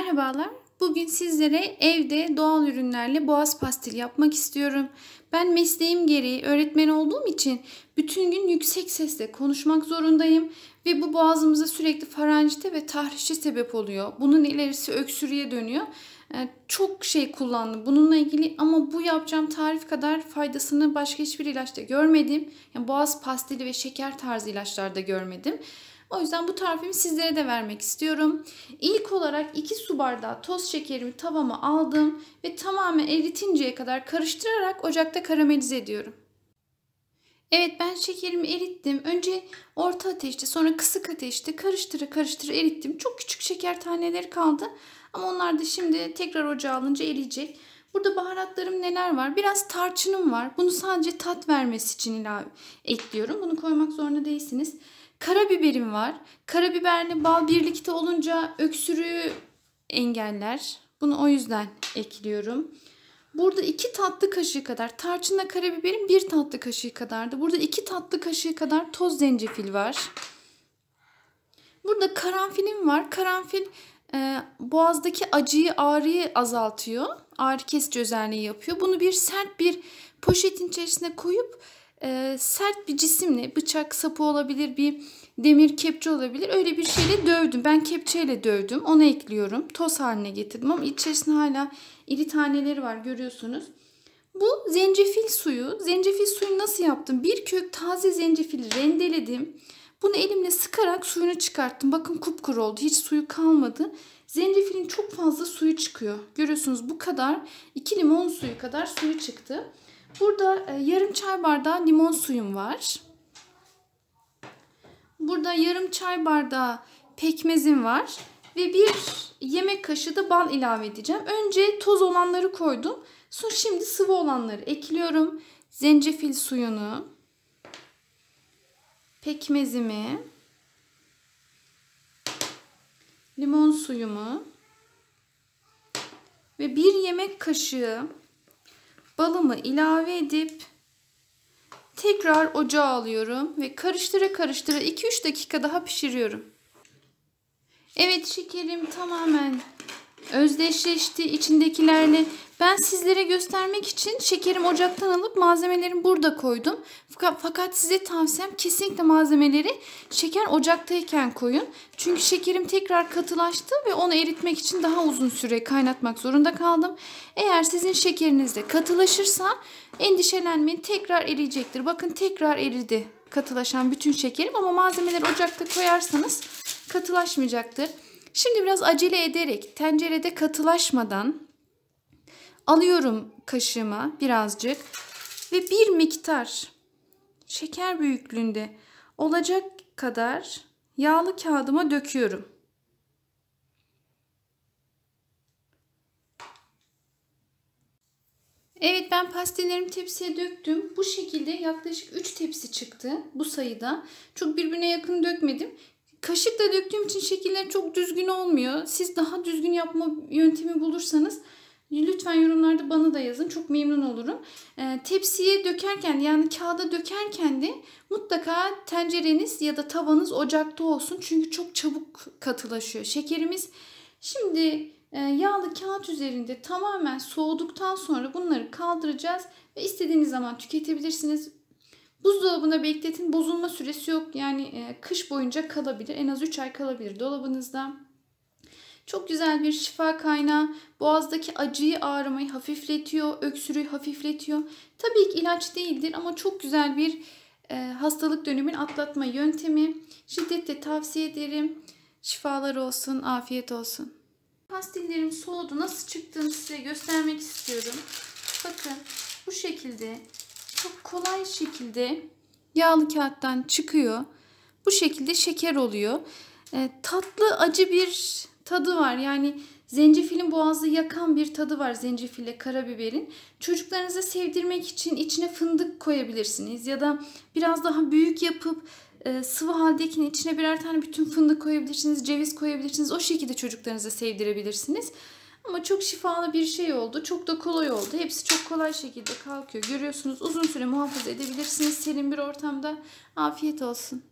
Merhabalar. Bugün sizlere evde doğal ürünlerle boğaz pastili yapmak istiyorum. Ben mesleğim gereği öğretmen olduğum için bütün gün yüksek sesle konuşmak zorundayım ve bu boğazımıza sürekli faranjite ve tahrişe sebep oluyor. Bunun ilerisi öksürüğe dönüyor. Çok şey kullandım bununla ilgili ama bu yapacağım tarif kadar faydasını başka hiçbir ilaçta görmedim. Yani boğaz pastili ve şeker tarzı ilaçlarda görmedim. O yüzden bu tarifimi sizlere de vermek istiyorum. İlk olarak 2 su bardağı toz şekerimi tavama aldım ve tamamen eritinceye kadar karıştırarak ocakta karamelize ediyorum. Evet, ben şekerimi erittim. Önce orta ateşte, sonra kısık ateşte karıştıra erittim. Çok küçük şeker taneleri kaldı ama onlar da şimdi tekrar ocağa alınca eriyecek. Burada baharatlarım neler var? Biraz tarçınım var. Bunu sadece tat vermesi için ekliyorum. Bunu koymak zorunda değilsiniz. Karabiberim var. Karabiberle bal birlikte olunca öksürüğü engeller. Bunu o yüzden ekliyorum. Burada 2 tatlı kaşığı kadar tarçınla karabiberin 1 tatlı kaşığı kadardı. Burada 2 tatlı kaşığı kadar toz zencefil var. Burada karanfilim var. Karanfil boğazdaki acıyı, ağrıyı azaltıyor. Ağrı kesici özelliği yapıyor. Bunu sert bir poşetin içerisine koyup sert bir cisimle, bıçak sapı olabilir, bir demir kepçe olabilir, öyle bir şeyle dövdüm. Ben kepçeyle dövdüm. Onu ekliyorum. Toz haline getirdim ama içerisinde hala iri taneleri var, görüyorsunuz. Bu zencefil suyu. Zencefil suyunu nasıl yaptım? Bir kök taze zencefili rendeledim. Bunu elimle sıkarak suyunu çıkarttım. Bakın kupkuru oldu. Hiç suyu kalmadı. Zencefilin çok fazla suyu çıkıyor. Görüyorsunuz, bu kadar. 2 limon suyu kadar suyu çıktı. Burada yarım çay bardağı limon suyum var. Burada yarım çay bardağı pekmezim var. Ve 1 yemek kaşığı da bal ilave edeceğim. Önce toz olanları koydum. Sonra şimdi sıvı olanları ekliyorum. Zencefil suyunu, pekmezimi, limon suyumu ve 1 yemek kaşığı balımı ilave edip tekrar ocağa alıyorum ve karıştıra 2-3 dakika daha pişiriyorum. Evet, şekerim tamamen özdeşleşti içindekilerle. Ben sizlere göstermek için şekerimi ocaktan alıp malzemelerimi burada koydum. Fakat size tavsiyem kesinlikle malzemeleri şeker ocaktayken koyun. Çünkü şekerim tekrar katılaştı ve onu eritmek için daha uzun süre kaynatmak zorunda kaldım. Eğer sizin şekeriniz de katılaşırsa endişelenmeyin, tekrar eriyecektir. Bakın, tekrar eridi katılaşan bütün şekerim ama malzemeleri ocakta koyarsanız katılaşmayacaktır. Şimdi biraz acele ederek tencerede katılaşmadan alıyorum kaşığıma birazcık ve bir miktar şeker büyüklüğünde olacak kadar yağlı kağıdıma döküyorum. Evet, ben pastellerimi tepsiye döktüm. Bu şekilde yaklaşık 3 tepsi çıktı bu sayıda. Çok birbirine yakın dökmedim. Kaşıkla döktüğüm için şekiller çok düzgün olmuyor. Siz daha düzgün yapma yöntemi bulursanız lütfen yorumlarda bana da yazın. Çok memnun olurum. Tepsiye dökerken, yani kağıda dökerken de mutlaka tencereniz ya da tavanız ocakta olsun. Çünkü çok çabuk katılaşıyor şekerimiz. Şimdi yağlı kağıt üzerinde tamamen soğuduktan sonra bunları kaldıracağız ve istediğiniz zaman tüketebilirsiniz. Buzdolabına bekletin. Bozulma süresi yok. Yani kış boyunca kalabilir. En az 3 ay kalabilir dolabınızda. Çok güzel bir şifa kaynağı. Boğazdaki acıyı, ağrımayı hafifletiyor. Öksürüğü hafifletiyor. Tabii ki ilaç değildir ama çok güzel bir hastalık dönemini atlatma yöntemi. Şiddetle tavsiye ederim. Şifalar olsun, afiyet olsun. Pastillerim soğudu. Nasıl çıktığını size göstermek istiyorum. Bakın, bu şekilde çok kolay şekilde yağlı kağıttan çıkıyor. Bu şekilde şeker oluyor. Tatlı acı bir tadı var. Yani zencefilin boğazı yakan bir tadı var, zencefille karabiberin. Çocuklarınıza sevdirmek için içine fındık koyabilirsiniz. Ya da biraz daha büyük yapıp sıvı haldekinin içine birer tane bütün fındık koyabilirsiniz. Ceviz koyabilirsiniz. O şekilde çocuklarınıza sevdirebilirsiniz. Ama çok şifalı bir şey oldu. Çok da kolay oldu. Hepsi çok kolay şekilde kalkıyor. Görüyorsunuz, uzun süre muhafaza edebilirsiniz serin bir ortamda. Afiyet olsun.